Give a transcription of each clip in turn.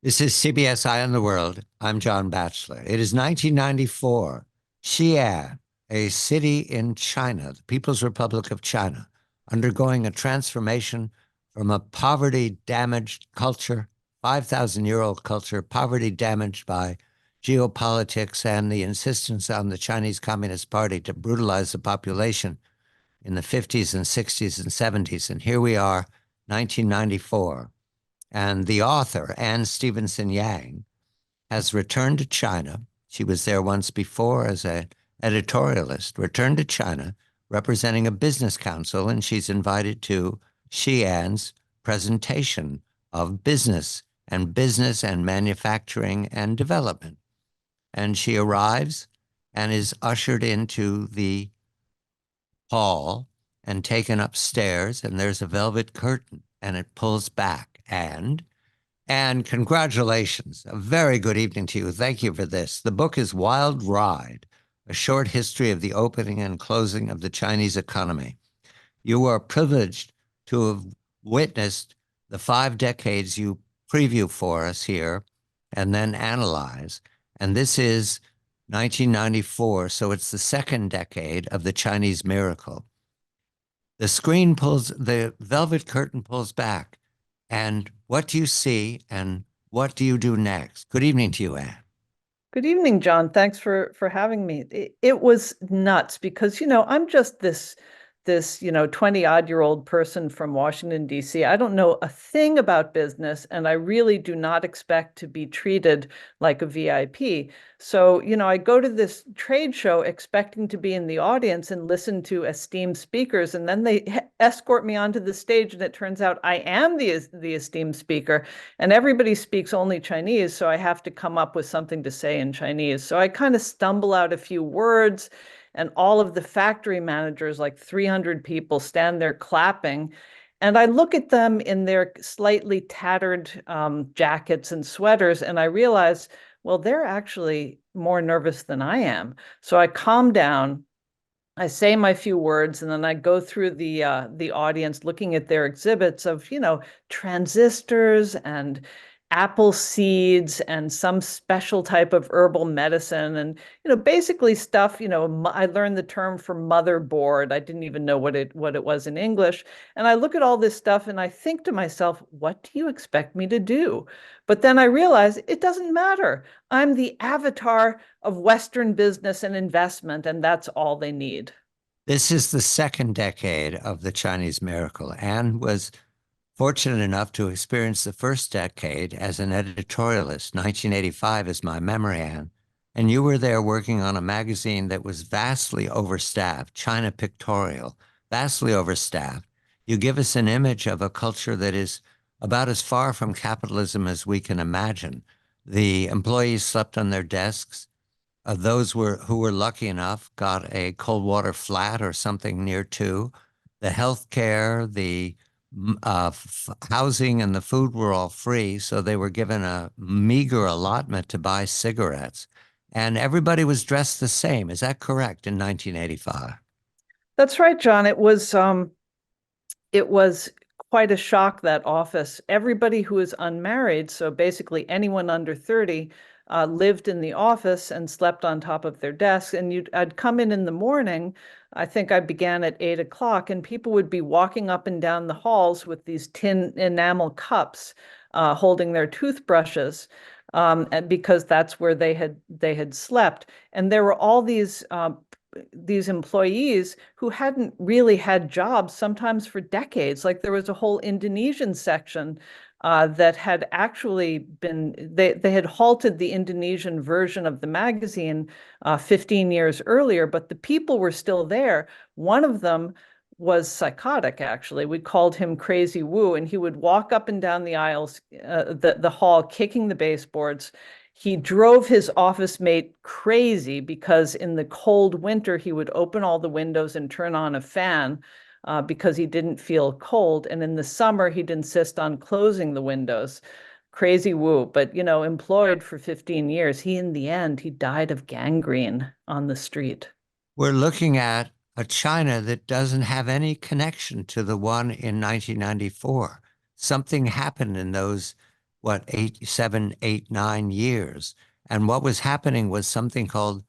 This is CBS Eye on the World. I'm John Batchelor. It is 1994. Xi'an, a city in China, the People's Republic of China, undergoing a transformation from a poverty-damaged culture, 5,000-year-old culture, poverty damaged by geopolitics and the insistence on the Chinese Communist Party to brutalize the population in the 50s and 60s and 70s. And here we are, 1994. And the author, Anne Stevenson-Yang, has returned to China. She was there once before as an editorialist, returned to China representing a business council, and she's invited to Xi'an's presentation of business and manufacturing and development. And she arrives and is ushered into the hall and taken upstairs, and there's a velvet curtain, and it pulls back. And congratulations. A very good evening to you. Thank you for this. The book is Wild Ride, a short history of the opening and closing of the Chinese economy. You are privileged to have witnessed the 5 decades you preview for us here and then analyze. And this is 1994, so it's the second decade of the Chinese miracle. The velvet curtain pulls back. And what do you see and what do you do next? Good evening to you, Anne. Good evening, John. Thanks for having me. It was nuts because, I'm just this 20-odd-year-old person from Washington, D.C. I don't know a thing about business, and I really do not expect to be treated like a VIP. So, I go to this trade show expecting to be in the audience and listen to esteemed speakers, and then they escort me onto the stage, and it turns out I am the esteemed speaker, and everybody speaks only Chinese, so I have to come up with something to say in Chinese. So I kind of stumble out a few words, and all of the factory managers, like 300 people, stand there clapping. And I look at them in their slightly tattered jackets and sweaters, and I realize, well, they're actually more nervous than I am. So I calm down. I say my few words, and then I go through the audience, looking at their exhibits of, transistors and apple seeds and some special type of herbal medicine, and basically stuff. I learned the term for motherboard. I didn't even know what it was in English. And I look at all this stuff and I think to myself, what do you expect me to do? But then I realize it doesn't matter. I'm the avatar of Western business and investment, and that's all they need. This is the second decade of the Chinese miracle. Anne was fortunate enough to experience the first decade as an editorialist. 1985 is my memory, Anne. And you were there working on a magazine that was vastly overstaffed, China Pictorial, vastly overstaffed. You give us an image of a culture that is about as far from capitalism as we can imagine. The employees slept on their desks. Who were lucky enough got a cold water flat or something near to. The health care, the housing and the food were all free, so they were given a meager allotment to buy cigarettes. And everybody was dressed the same. Is that correct in 1985? That's right, John. It was quite a shock, that office. Everybody who is unmarried, so basically anyone under 30, lived in the office and slept on top of their desks. And I'd come in the morning. I think I began at 8 o'clock, and people would be walking up and down the halls with these tin enamel cups, holding their toothbrushes, and because that's where they had slept. And there were all these employees who hadn't really had jobs, sometimes for decades. Like, there was a whole Indonesian section that had actually they had halted the Indonesian version of the magazine 15 years earlier, but the people were still there. One of them was psychotic, actually. We called him Crazy Wu, and he would walk up and down the aisles, the hall, kicking the baseboards. He drove his office mate crazy because in the cold winter, he would open all the windows and turn on a fan because he didn't feel cold. And in the summer, he'd insist on closing the windows. Crazy Wu, but employed for 15 years. In the end, he died of gangrene on the street. We're looking at a China that doesn't have any connection to the one in 1994. Something happened in those what, 8, 7, 8, 9 years. And what was happening was something called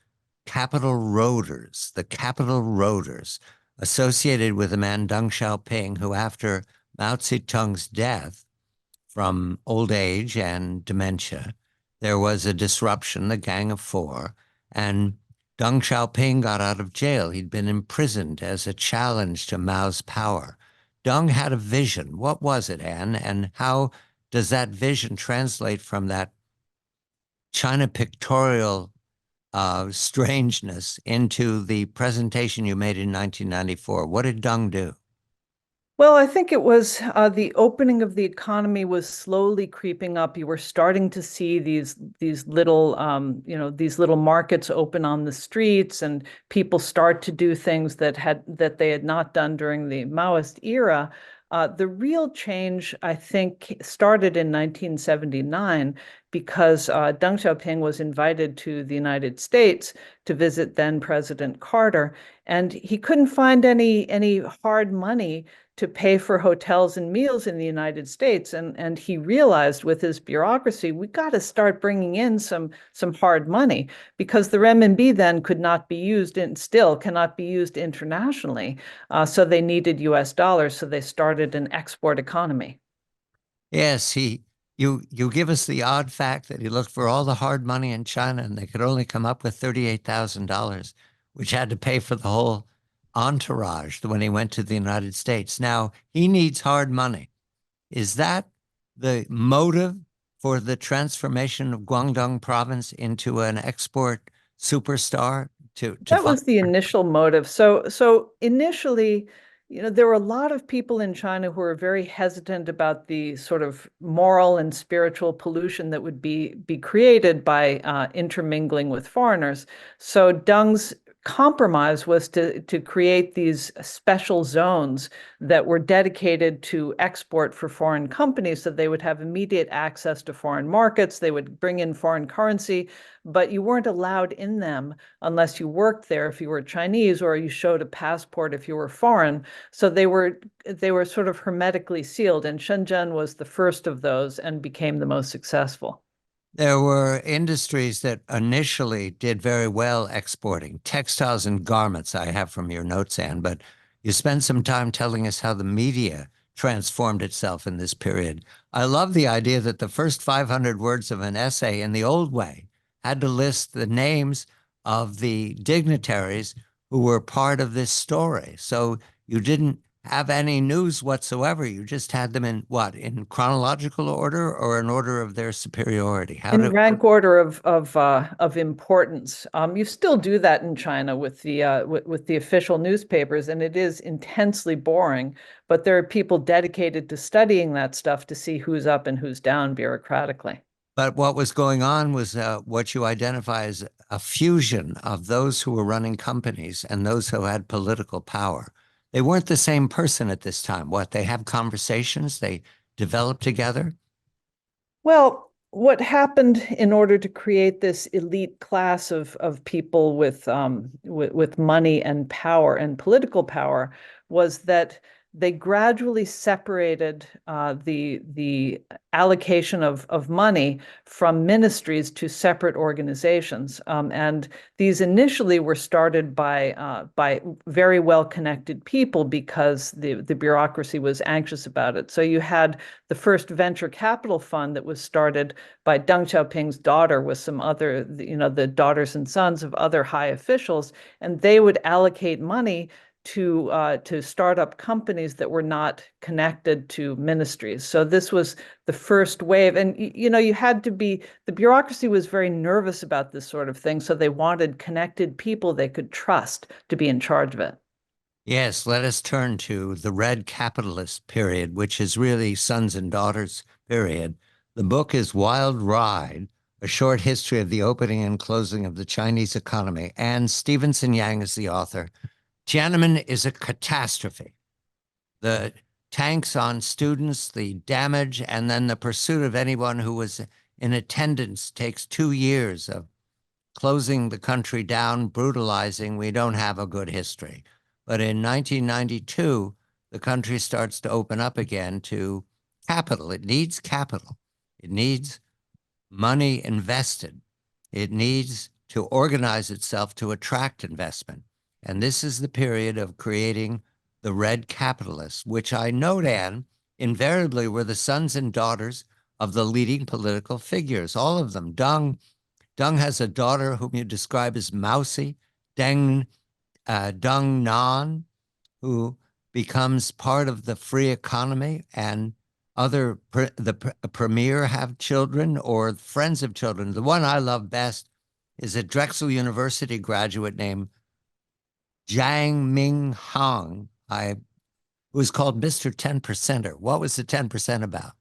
capital roaders, the capital roaders associated with the man Deng Xiaoping, who after Mao Zedong's death from old age and dementia, there was a disruption, the Gang of Four, and Deng Xiaoping got out of jail. He'd been imprisoned as a challenge to Mao's power. Deng had a vision. What was it, Anne? And how does that vision translate from that China pictorial strangeness into the presentation you made in 1994? What did Deng do? Well, I think it was the opening of the economy was slowly creeping up. You were starting to see these little these little markets open on the streets, and people start to do things that they had not done during the Maoist era. The real change, I think, started in 1979 because Deng Xiaoping was invited to the United States to visit then President Carter, and he couldn't find any hard money to pay for hotels and meals in the United States. And he realized with his bureaucracy, we got to start bringing in some hard money because the renminbi then could not be used and still cannot be used internationally. So they needed US dollars. So they started an export economy. Yes, you give us the odd fact that he looked for all the hard money in China and they could only come up with $38,000, which had to pay for the whole entourage when he went to the United States. Now, he needs hard money. Is that the motive for the transformation of Guangdong province into an export superstar to That fund? was the initial motive. So initially, there were a lot of people in China who were very hesitant about the sort of moral and spiritual pollution that would be created by intermingling with foreigners. So Deng's compromise was to create these special zones that were dedicated to export for foreign companies, so they would have immediate access to foreign markets. They would bring in foreign currency, but you weren't allowed in them unless you worked there if you were Chinese, or you showed a passport if you were foreign. So they were sort of hermetically sealed, and Shenzhen was the first of those and became the most successful. There were industries that initially did very well exporting, textiles and garments, I have from your notes, Anne, but you spent some time telling us how the media transformed itself in this period. I love the idea that the first 500 words of an essay in the old way had to list the names of the dignitaries who were part of this story. So you didn't have any news whatsoever. You just had them in what, in chronological order or in order of their superiority? How In do rank order of importance. You still do that in China with the official newspapers, and it is intensely boring. But there are people dedicated to studying that stuff to see who's up and who's down bureaucratically. but what was going on was what you identify as a fusion of those who were running companies and those who had political power. They weren't the same person at this time. What, they have conversations, they develop together. Well, what happened in order to create this elite class of people with money and power and political power was that they gradually separated the allocation of money from ministries to separate organizations, and these initially were started by very well connected people because the bureaucracy was anxious about it. So you had the first venture capital fund that was started by Deng Xiaoping's daughter with some other, the daughters and sons of other high officials, and they would allocate money to start up companies that were not connected to ministries. So this was the first wave, and you had to be, the bureaucracy was very nervous about this sort of thing, so they wanted connected people they could trust to be in charge of it. Yes, let us turn to the Red Capitalist period, which is really sons and daughters period. The book is Wild Ride, a short history of the opening and closing of the Chinese economy. Anne Stevenson-Yang is the author. Tiananmen is a catastrophe. The tanks on students, the damage, and then the pursuit of anyone who was in attendance takes 2 years of closing the country down, brutalizing. We don't have a good history. But in 1992, the country starts to open up again to capital. It needs capital. It needs money invested. It needs to organize itself to attract investment. And this is the period of creating the red capitalists, which I note, Anne, invariably were the sons and daughters of the leading political figures, all of them. Deng has a daughter whom you describe as mousy, Deng Nan, who becomes part of the free economy, and the premier have children or friends of children. The one I love best is a Drexel University graduate named Jiang Ming Hong. I was called Mr. 10 Percenter. What was the 10% about?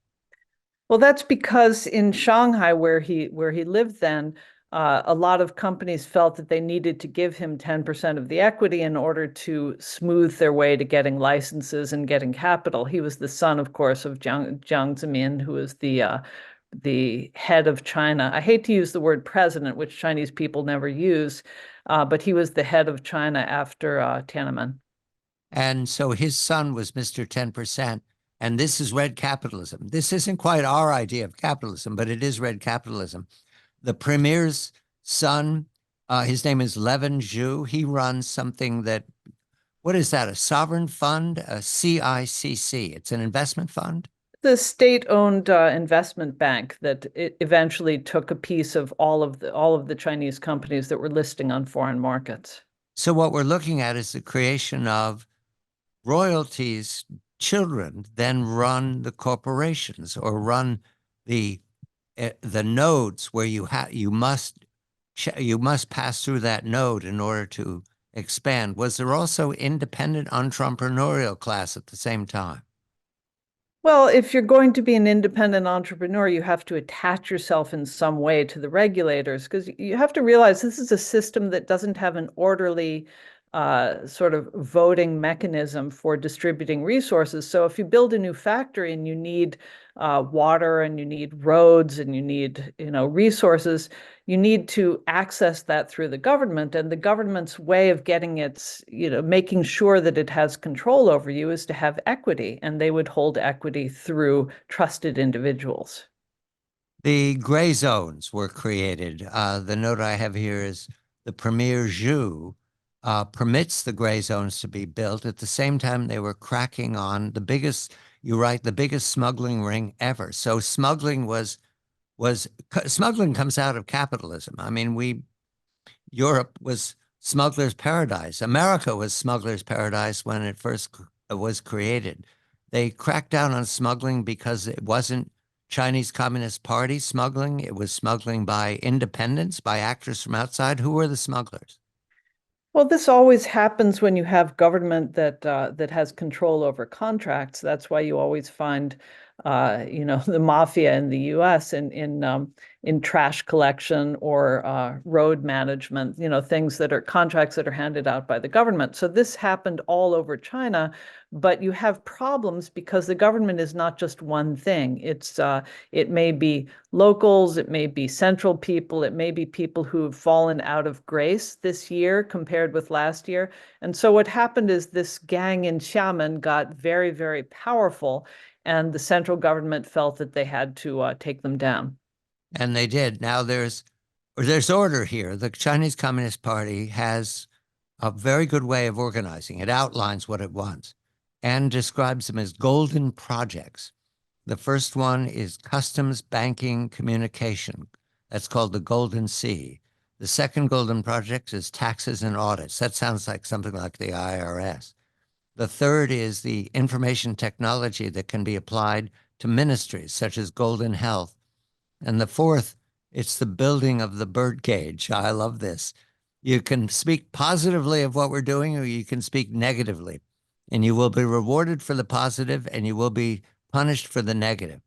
Well, that's because in Shanghai, where he lived then, a lot of companies felt that they needed to give him 10% of the equity in order to smooth their way to getting licenses and getting capital. He was the son, of course, of Jiang Zemin, who was the head of China. I hate to use the word president, which Chinese people never use, but he was the head of China after Tiananmen. And so his son was Mr. 10%. And this is red capitalism. This isn't quite our idea of capitalism, but it is red capitalism. The premier's son, his name is Levin Zhu. He runs something that, what is that? A sovereign fund, a CICC. It's an investment fund. The state-owned investment bank that it eventually took a piece of all of the Chinese companies that were listing on foreign markets. So what we're looking at is the creation of royalties. Children then run the corporations or run the nodes where you must pass through that node in order to expand. Was there also independent entrepreneurial class at the same time? Well, if you're going to be an independent entrepreneur, you have to attach yourself in some way to the regulators because you have to realize this is a system that doesn't have an orderly sort of voting mechanism for distributing resources. So if you build a new factory and you need water and you need roads and you need, resources, you need to access that through the government. And the government's way of getting its, making sure that it has control over you is to have equity. And they would hold equity through trusted individuals. The gray zones were created. The note I have here is the Premier Zhu permits the gray zones to be built. At the same time, they were cracking on the biggest, you write, the biggest smuggling ring ever. So smuggling comes out of capitalism. I mean, Europe was smuggler's paradise. America was smuggler's paradise when it first was created. They cracked down on smuggling because it wasn't Chinese Communist Party smuggling. It was smuggling by independents, by actors from outside. Who were the smugglers? Well, this always happens when you have government that has control over contracts. That's why you always find, the mafia in the U.S. in trash collection or road management. Things that are contracts that are handed out by the government. So this happened all over China, but you have problems because the government is not just one thing. It may be locals, it may be central people, it may be people who have fallen out of grace this year compared with last year. And so what happened is this gang in Xiamen got very, very powerful, and the central government felt that they had to take them down. And they did. Now there's order here. The Chinese Communist Party has a very good way of organizing. It outlines what it wants and describes them as golden projects. The first one is customs, banking, communication. That's called the Golden Sea. The second golden project is taxes and audits. That sounds like something like the IRS. The third is the information technology that can be applied to ministries such as Golden Health. And the fourth, it's the building of the bird cage. I love this. You can speak positively of what we're doing, or you can speak negatively, and you will be rewarded for the positive and you will be punished for the negative.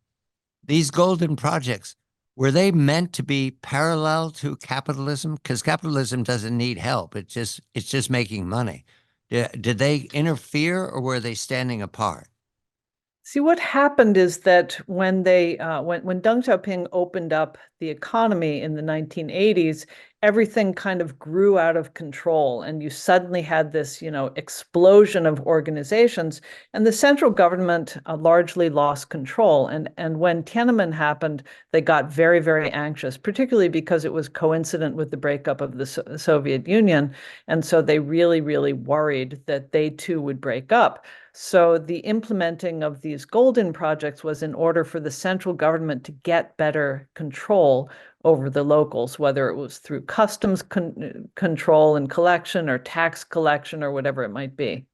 These golden projects, were they meant to be parallel to capitalism? Because capitalism doesn't need help. It's just making money. Did they interfere or were they standing apart? See, what happened is that when Deng Xiaoping opened up the economy in the 1980s, everything kind of grew out of control, and you suddenly had this, explosion of organizations, and the central government largely lost control. And when Tiananmen happened, they got very, very anxious, particularly because it was coincident with the breakup of the Soviet Union. And so they really, really worried that they too would break up. So the implementing of these golden projects was in order for the central government to get better control over the locals, whether it was through customs control and collection or tax collection or whatever it might be.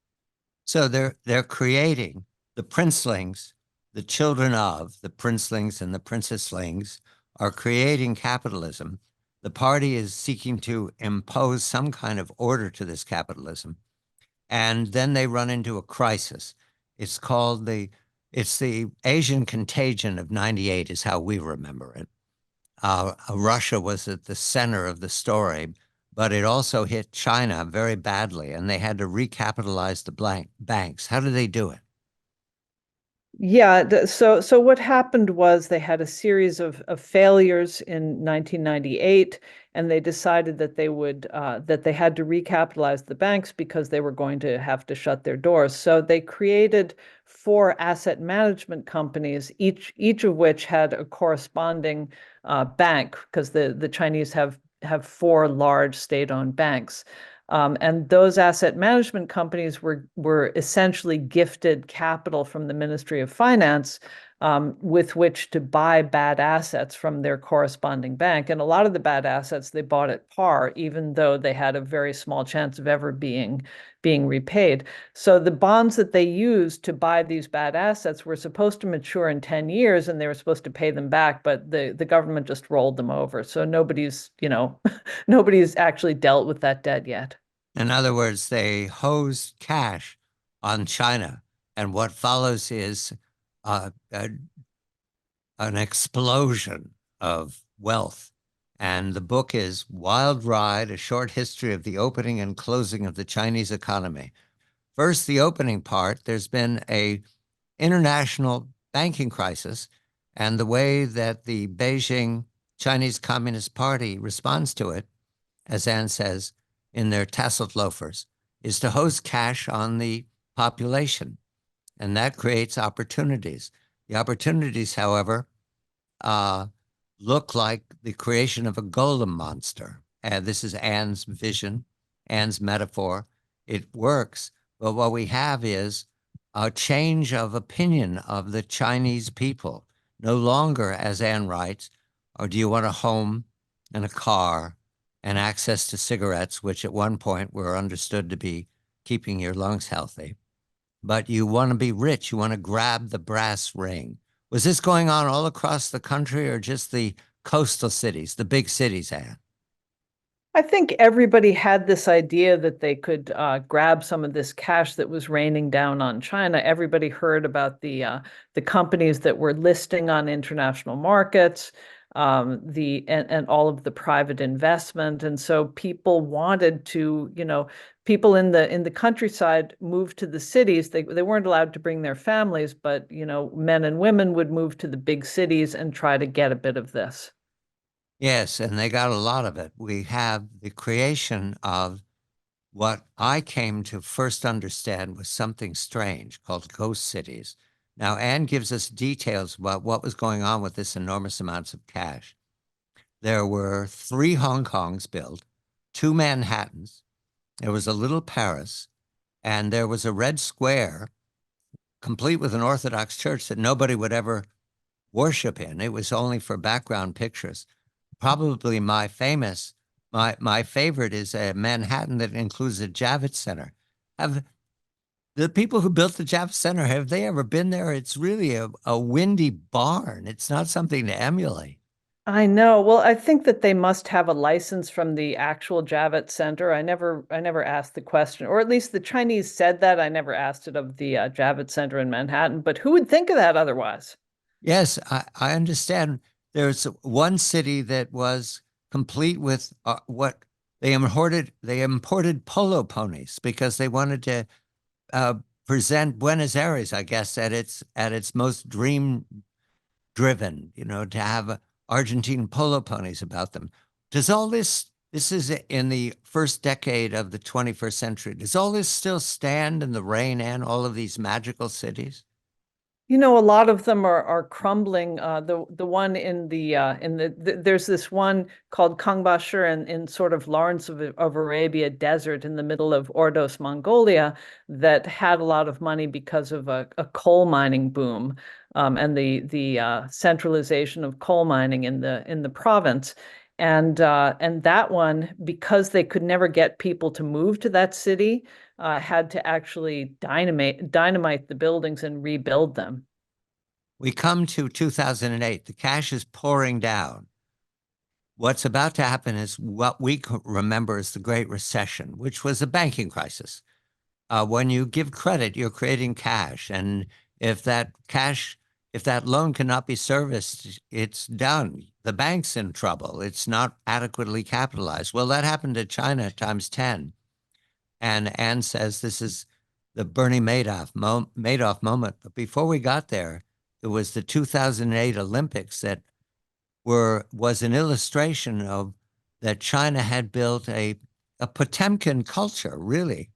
So they're creating the princelings, the children of the princelings and the princesslings are creating capitalism. The party is seeking to impose some kind of order to this capitalism. And then they run into a crisis. It's called it's the Asian contagion of 98 is how we remember it. Russia was at the center of the story, but it also hit China very badly, and they had to recapitalize the banks. How did they do it? Yeah, so what happened was they had a series of failures in 1998, and they decided that they had to recapitalize the banks because they were going to have to shut their doors. So they created four asset management companies, each of which had a corresponding bank, because the Chinese have four large state-owned banks. And those asset management companies were essentially gifted capital from the Ministry of Finance, with which to buy bad assets from their corresponding bank. And a lot of the bad assets they bought at par, even though they had a very small chance of ever being repaid. So the bonds that they used to buy these bad assets were supposed to mature in 10 years, and they were supposed to pay them back, but the government just rolled them over. So nobody's actually dealt with that debt yet. In other words, they hose cash on China, and what follows is uh, a, an explosion of wealth. And the book is Wild Ride, A Short History of the Opening and Closing of the Chinese Economy. First, the opening part, there's been a international banking crisis, and the way that the Beijing Chinese Communist Party responds to it, as Anne says, in their tasseled loafers, is to hose cash on the population. And that creates opportunities. The opportunities, however, uh, look like the creation of a golem monster. And this is Anne's vision, Anne's metaphor. It works. But what we have is a change of opinion of the Chinese people. No longer, as Anne writes, or do you want a home and a car and access to cigarettes, which at one point were understood to be keeping your lungs healthy. But you want to be rich. You want to grab the brass ring. Was this going on all across the country or just the coastal cities, the big cities, Anne? I think everybody had this idea that they could grab some of this cash that was raining down on China. Everybody heard about the companies that were listing on international markets, and all of the private investment, and so people wanted to, people in the countryside moved to the cities. They weren't allowed to bring their families, but men and women would move to the big cities and try to get a bit of this. Yes, and they got a lot of it. We have the creation of what I came to first understand was something strange called ghost cities. Now, Anne gives us details about what was going on with this enormous amounts of cash. There were three Hong Kongs built, two Manhattans, there was a little Paris, and there was a red square, complete with an Orthodox church that nobody would ever worship in. It was only for background pictures. Probably my favorite is a Manhattan that includes a Javits Center. Have the people who built the Javits Center, have they ever been there? It's really a windy barn. It's not something to emulate. I know. Well, I think that they must have a license from the actual Javits Center. I never asked the question, or at least the Chinese said that. I never asked it of the Javits Center in Manhattan, but who would think of that otherwise? Yes, I understand. There's one city that was complete with what they imported polo ponies because they wanted to uh, present Buenos Aires, I guess, at its most dream driven, to have Argentine polo ponies about them. Does all this This is in the first decade of the 21st century. Does all this still stand in the rain and all of these magical cities? You know, a lot of them are crumbling. The one there's this one called Kangbashi in sort of Lawrence of Arabia desert in the middle of Ordos, Mongolia, that had a lot of money because of a coal mining boom, and the centralization of coal mining in the province. And that one, because they could never get people to move to that city, had to actually dynamite the buildings and rebuild them. We come to 2008. The cash is pouring down. What's about to happen is what we remember as the Great Recession, which was a banking crisis. When you give credit, you're creating cash. And if that cash, if that loan cannot be serviced, it's done. The bank's in trouble. It's not adequately capitalized. Well, that happened to China times 10. And Anne says this is the Bernie Madoff moment. But before we got there, it was the 2008 Olympics that was an illustration of that China had built a Potemkin culture, really.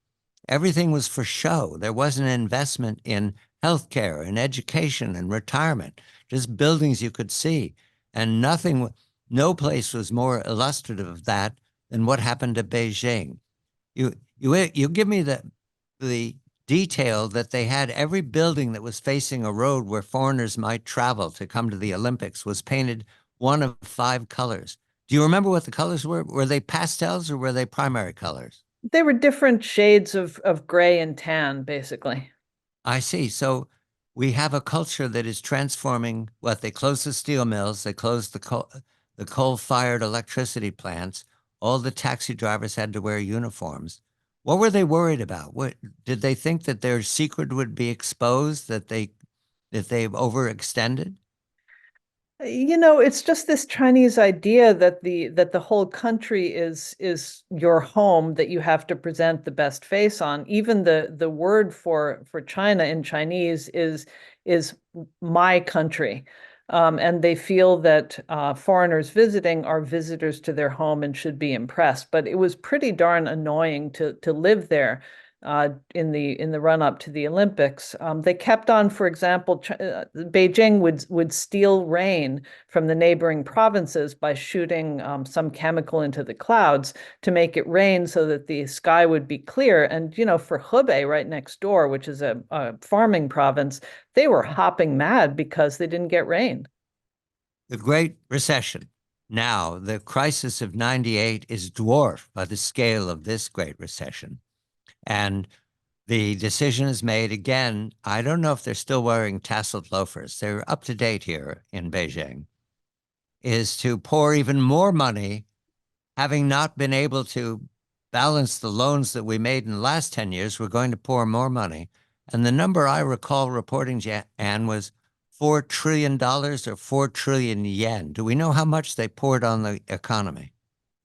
Everything was for show. There wasn't an investment in healthcare and education and retirement, just buildings you could see. And no place was more illustrative of that than what happened to Beijing. You give me the detail that they had every building that was facing a road where foreigners might travel to come to the Olympics was painted one of five colors. Do you remember what the colors were? Were they pastels or were they primary colors? They were different shades of gray and tan, basically. I see. So we have a culture that is transforming what they closed the steel mills, they closed the coal-fired electricity plants. All the taxi drivers had to wear uniforms. What were they worried about? What did they think that their secret would be exposed, that they've overextended? You know, it's just this Chinese idea that the whole country is your home that you have to present the best face on. Even the word for China in Chinese is my country. And they feel that foreigners visiting are visitors to their home and should be impressed. But it was pretty darn annoying to live there in the run up to the Olympics. They kept on, for example, Beijing would steal rain from the neighboring provinces by shooting some chemical into the clouds to make it rain so that the sky would be clear. And you know, for Hubei, right next door, which is a farming province, they were hopping mad because they didn't get rain. The Great Recession. Now, the crisis of 98 is dwarfed by the scale of this Great Recession. And the decision is made again. I don't know if they're still wearing tasseled loafers. They're up to date here in Beijing, is to pour even more money, having not been able to balance the loans that we made in the last 10 years. We're going to pour more money. And the number I recall reporting, Anne, was $4 trillion or 4 trillion yen. Do we know how much they poured on the economy?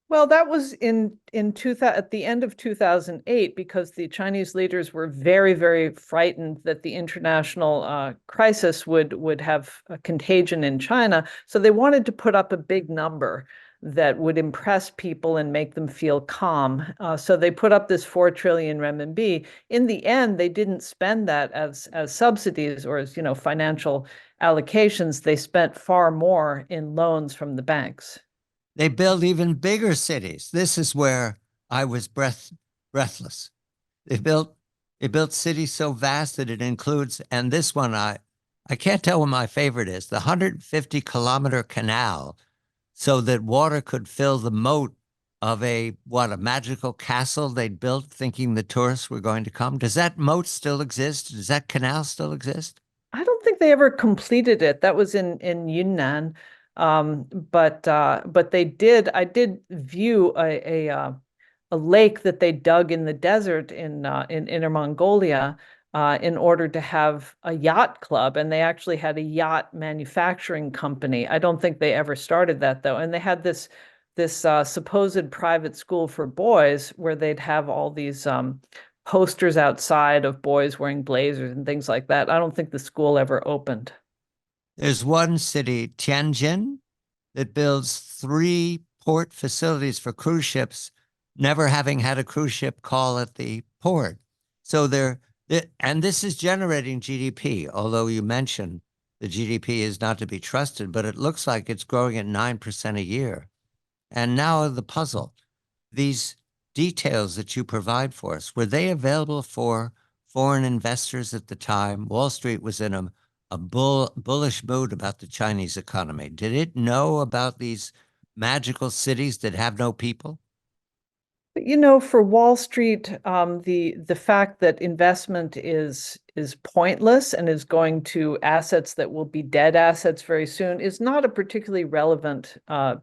Well, that was in 2000, at the end of 2008, because the Chinese leaders were very, very frightened that the international crisis would have a contagion in China. So they wanted to put up a big number that would impress people and make them feel calm. So they put up this 4 trillion renminbi. In the end, they didn't spend that as subsidies or as, you know, financial allocations. They spent far more in loans from the banks. They build even bigger cities. This is where I was breathless. They built they built cities so vast that it includes, and this one I can't tell what my favorite is, the 150-kilometer canal, so that water could fill the moat of a magical castle they'd built thinking the tourists were going to come. Does that moat still exist? Does that canal still exist? I don't think they ever completed it. That was in Yunnan. But they did. I did view a lake that they dug in the desert in Inner Mongolia in order to have a yacht club, and they actually had a yacht manufacturing company. I don't think they ever started that though, and they had this supposed private school for boys where they'd have all these posters outside of boys wearing blazers and things like that. I don't think the school ever opened. There's one city, Tianjin, that builds port facilities for cruise ships, never having had a cruise ship call at the port. So and this is generating GDP, although you mentioned the GDP is not to be trusted, but it looks like it's growing at 9% a year. And now the puzzle, these details that you provide for us, were they available for foreign investors at the time? Wall Street was in a bullish mood about the Chinese economy. Did it know about these magical cities that have no people? For Wall Street, the fact that investment is pointless and is going to assets that will be dead assets very soon is not a particularly relevant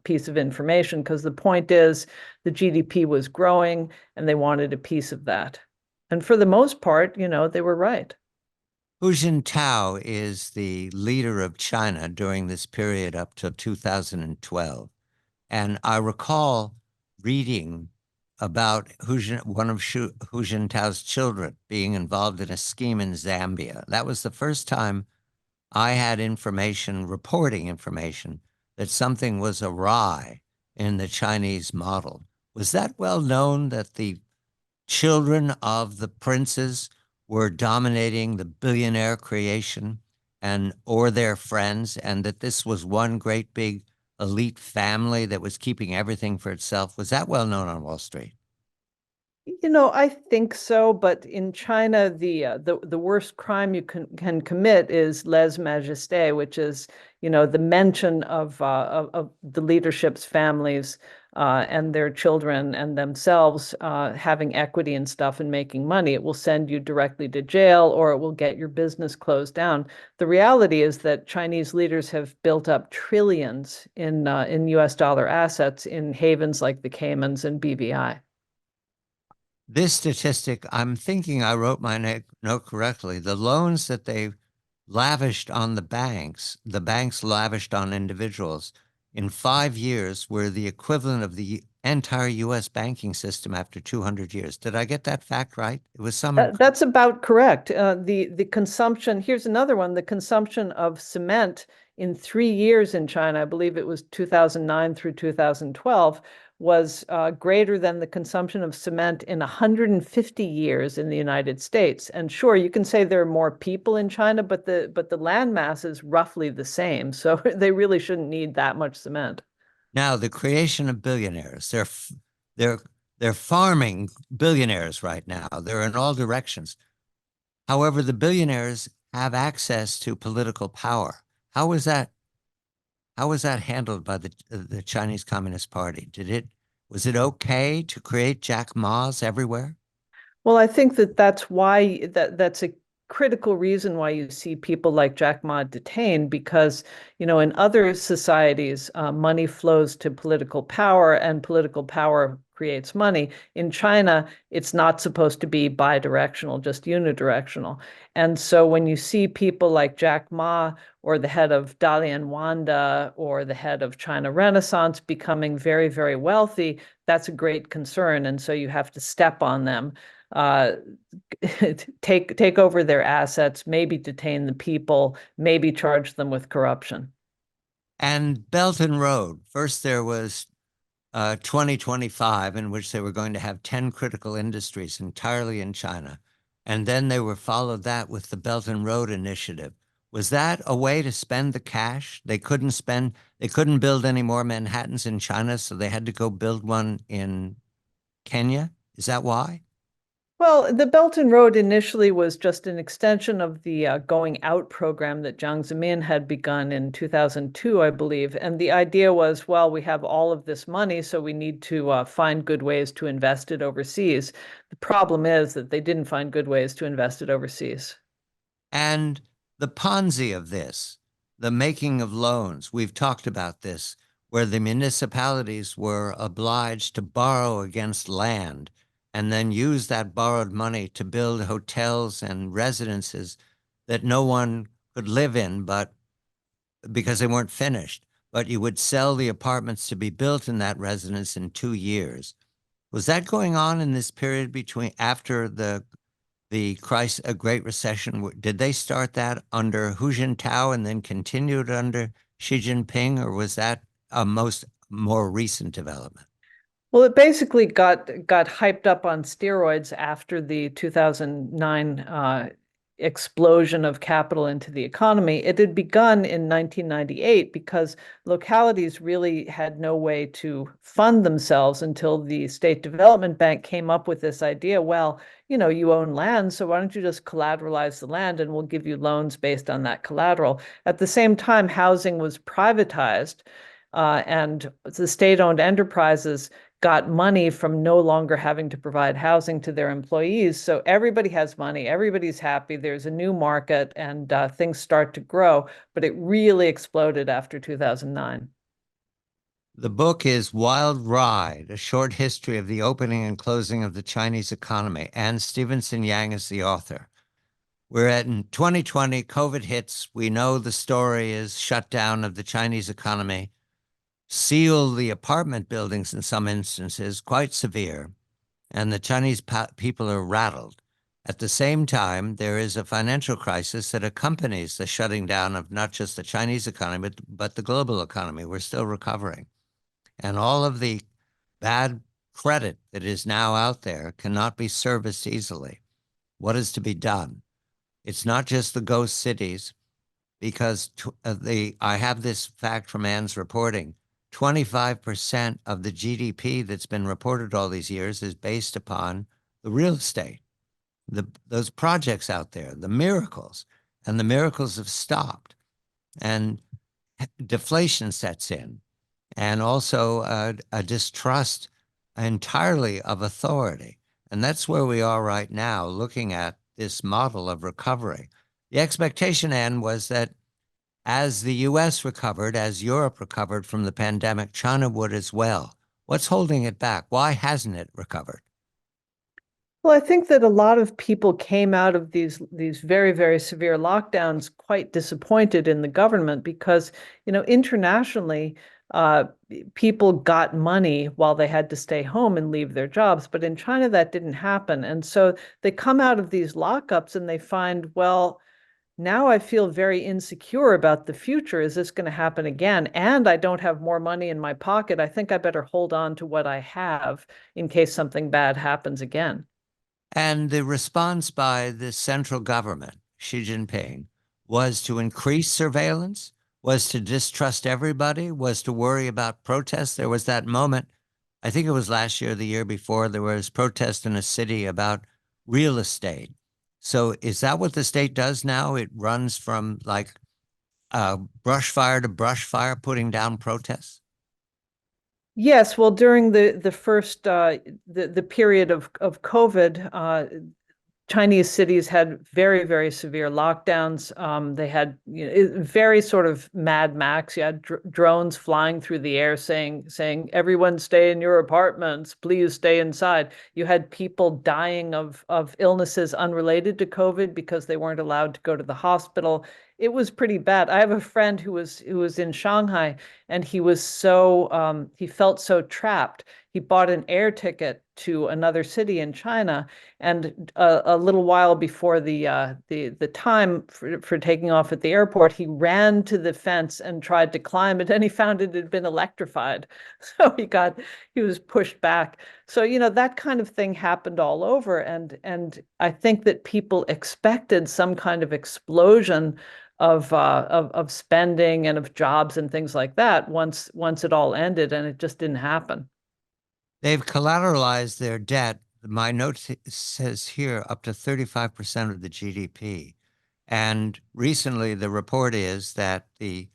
piece of information, because the point is the GDP was growing and they wanted a piece of that. And for the most part, they were right. Hu Jintao is the leader of China during this period up to 2012. And I recall reading about one of Hu Jintao's children being involved in a scheme in Zambia. That was the first time I had reporting information, that something was awry in the Chinese model. Was that well known, that the children of the princes were dominating the billionaire creation or their friends, and that this was one great big elite family that was keeping everything for itself? Was that well known on Wall Street? I think so, but in China, the worst crime you can commit is lèse-majesté, which is, the mention of the leadership's families and their children and themselves having equity and stuff and making money. It will send you directly to jail, or it will get your business closed down. The reality is that Chinese leaders have built up trillions in US dollar assets in havens like the Caymans and BVI. This statistic, I'm thinking I wrote my note correctly. The loans that they lavished on the banks lavished on individuals in 5 years were the equivalent of the entire US banking system after 200 years. Did I get that fact right? It was some. That's about correct. The consumption, here's another one, the consumption of cement in 3 years in China, I believe it was 2009 through 2012, was greater than the consumption of cement in 150 years in the United States. And sure, you can say there are more people in China, but the land mass is roughly the same. So they really shouldn't need that much cement. Now, the creation of billionaires, they're they're farming billionaires right now. They're in all directions. However, the billionaires have access to political power. How was that? How was that handled by the Chinese Communist Party? Was it okay to create Jack Ma's everywhere? Well, I think that's why that's a critical reason why you see people like Jack Ma detained, because, in other societies, money flows to political power and political power creates money. In China, it's not supposed to be bidirectional, just unidirectional. And so when you see people like Jack Ma or the head of Dalian Wanda or the head of China Renaissance becoming very, very wealthy, that's a great concern. And so you have to step on them, uh, take over their assets, maybe detain the people, maybe charge them with corruption. And Belt and Road. First, there was 2025, in which they were going to have 10 critical industries entirely in China. And then they were followed that with the Belt and Road Initiative. Was that a way to spend the cash? They couldn't build any more Manhattans in China, so they had to go build one in Kenya. Is that why? Well, the Belt and Road initially was just an extension of the Going Out program that Jiang Zemin had begun in 2002, I believe. And the idea was, well, we have all of this money, so we need to find good ways to invest it overseas. The problem is that they didn't find good ways to invest it overseas. And the Ponzi of this, the making of loans, we've talked about this, where the municipalities were obliged to borrow against land and then use that borrowed money to build hotels and residences that no one could live in, but because they weren't finished. But you would sell the apartments to be built in that residence in 2 years. Was that going on in this period between after the crisis, a Great Recession? Did they start that under Hu Jintao and then continued under Xi Jinping, or was that more recent development? Well, it basically got hyped up on steroids after the 2009 explosion of capital into the economy. It had begun in 1998 because localities really had no way to fund themselves until the State Development Bank came up with this idea. Well, you own land, so why don't you just collateralize the land and we'll give you loans based on that collateral. At the same time, housing was privatized, and the state-owned enterprises got money from no longer having to provide housing to their employees. So everybody has money, everybody's happy, there's a new market, and things start to grow. But it really exploded after 2009. The book is Wild Ride, a short history of the opening and closing of the Chinese economy. Anne Stevenson-Yang is the author. We're in 2020, COVID hits. We know the story is shutdown of the Chinese economy, seal the apartment buildings in some instances, quite severe, and the Chinese people are rattled. At the same time, there is a financial crisis that accompanies the shutting down of not just the Chinese economy, but the global economy. We're still recovering. And all of the bad credit that is now out there cannot be serviced easily. What is to be done? It's not just the ghost cities, because I have this fact from Anne's reporting. 25% of the GDP that's been reported all these years is based upon the real estate, those projects out there, the miracles, and the miracles have stopped. And deflation sets in, and also a distrust entirely of authority. And that's where we are right now, looking at this model of recovery. The expectation, Anne, was that as the US recovered, as Europe recovered from the pandemic, China would as well. What's holding it back? Why hasn't it recovered? Well, I think that a lot of people came out of these very, very severe lockdowns quite disappointed in the government because, internationally, uh, people got money while they had to stay home and leave their jobs. But in China, that didn't happen. And so they come out of these lockups and they find, well, now I feel very insecure about the future. Is this going to happen again? And I don't have more money in my pocket. I think I better hold on to what I have in case something bad happens again. And the response by the central government, Xi Jinping, was to increase surveillance, was to distrust everybody, was to worry about protests. There was that moment, I think it was last year, the year before, there was protest in a city about real estate. So is that what the state does now? It runs from like brush fire to brush fire, putting down protests? Yes, well, during the first the period of COVID, Chinese cities had very, very severe lockdowns. They had very sort of Mad Max. You had drones flying through the air saying everyone stay in your apartments, please stay inside. You had people dying of illnesses unrelated to COVID because they weren't allowed to go to the hospital. It was pretty bad. I have a friend who was in Shanghai, and he felt so trapped. He bought an air ticket to another city in China, and a little while before the time for taking off at the airport, he ran to the fence and tried to climb it, and he found it had been electrified. So he was pushed back. So that kind of thing happened all over, and I think that people expected some kind of explosion of spending and of jobs and things like that once it all ended, and it just didn't happen. They've collateralized their debt. My note says here up to 35% of the GDP. And recently, the report is that the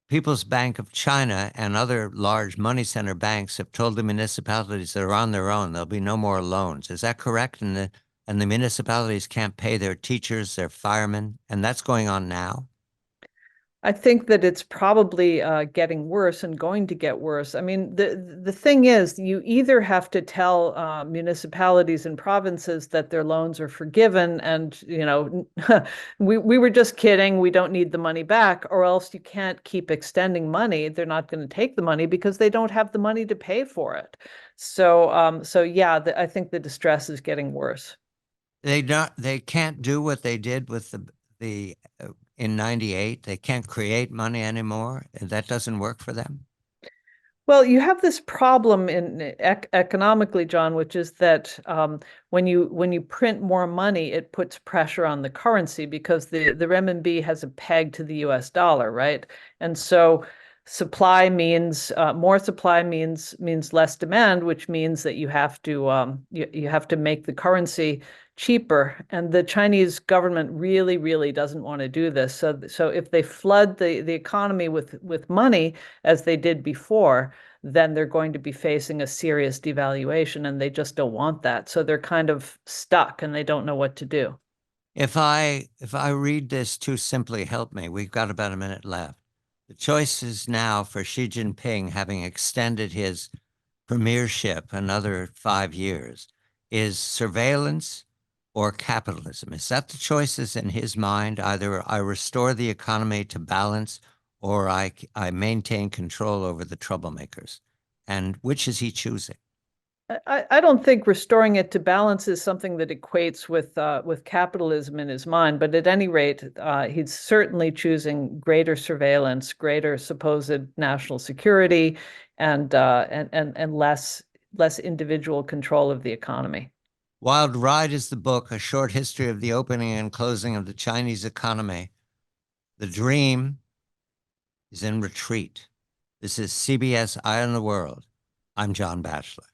People's Bank of China and other large money center banks have told the municipalities they're on their own. There'll be no more loans. Is that correct? And the municipalities can't pay their teachers, their firemen, and that's going on now? I think that it's probably getting worse and going to get worse. I mean, the thing is, you either have to tell municipalities and provinces that their loans are forgiven, and we were just kidding, we don't need the money back, or else you can't keep extending money. They're not going to take the money because they don't have the money to pay for it. So yeah, I think the distress is getting worse. They can't do what they did with the in 98. They can't create money anymore. And that doesn't work for them. Well, you have this problem in economically, John, which is that when you print more money, it puts pressure on the currency because the renminbi has a peg to the U.S. dollar, right? And so supply means more supply means less demand, which means that you have to make the currency cheaper. And the Chinese government really doesn't want to do this. So if they flood the economy with money, as they did before, then they're going to be facing a serious devaluation, and they just don't want that. So they're kind of stuck and they don't know what to do. If I read this too simply, help me. We've got about a minute left. The choice is now for Xi Jinping, having extended his premiership another 5 years, is surveillance or capitalism. Is that the choices in his mind? Either I restore the economy to balance or I maintain control over the troublemakers. And which is he choosing? I don't think restoring it to balance is something that equates with capitalism in his mind, but at any rate, he's certainly choosing greater surveillance, greater supposed national security, and less individual control of the economy. Wild Ride is the book, a short history of the opening and closing of the Chinese economy. The dream is in retreat. This is CBS Eye on the World. I'm John Batchelor.